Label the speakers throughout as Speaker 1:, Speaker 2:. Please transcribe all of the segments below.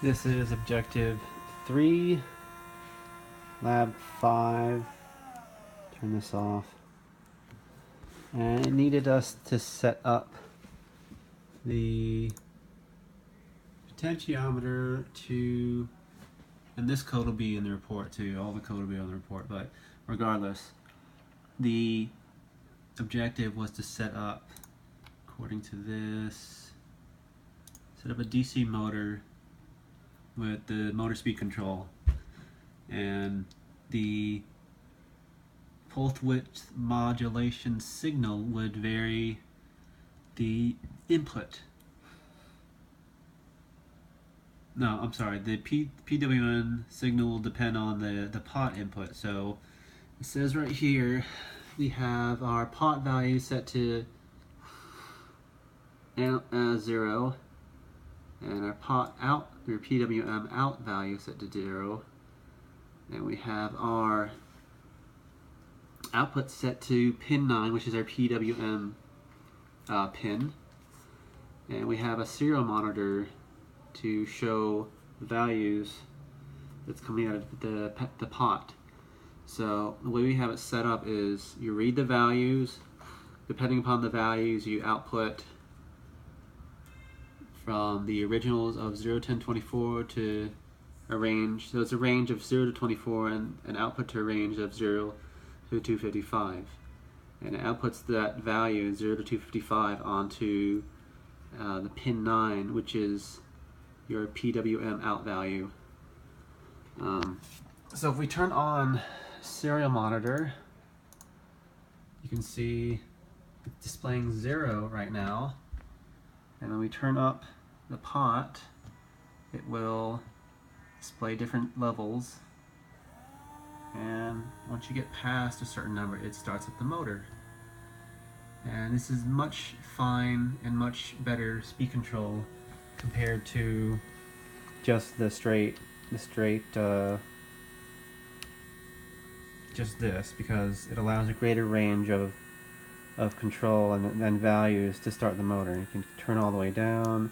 Speaker 1: This is objective 3, lab 5. Turn this off. And it needed us to set up the potentiometer to, and this code will be in the report too, all the code will be on the report, but regardless, the objective was to set up, according to this, set up a DC motor with the motor speed control, and the pulse width modulation signal would vary the input. No, I'm sorry, the PWM signal will depend on the pot input. So it says right here we have our pot value set to 0, and our pot out, or PWM out value set to 0, and we have our output set to pin 9, which is our PWM pin, and we have a serial monitor to show the values that's coming out of the pot. So the way we have it set up is you read the values, depending upon the values you output from the originals of 0, 10, 24 to a range. So it's a range of 0 to 24 and an output to a range of 0 to 255. And it outputs that value 0 to 255 onto the pin 9, which is your PWM out value. So if we turn on serial monitor, you can see it's displaying 0 right now. And when we turn up the pot, it will display different levels. And once you get past a certain number, it starts up the motor. And this is much fine and much better speed control compared to just the straight just this, because it allows a greater range of control and values to start the motor. You can turn all the way down.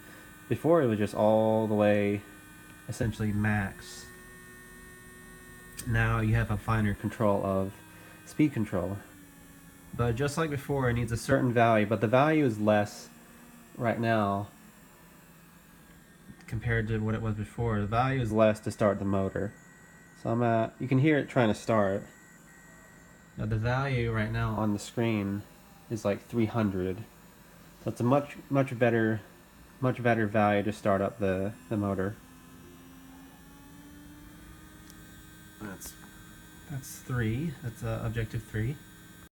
Speaker 1: Before it was just all the way, essentially max. Now you have a finer control of speed control. But just like before, it needs a certain value, but the value is less right now compared to what it was before. The value is less to start the motor. So you can hear it trying to start. Now the value right now on the screen is like 300. So it's a much better value to start up the motor. That's 3. That's objective 3.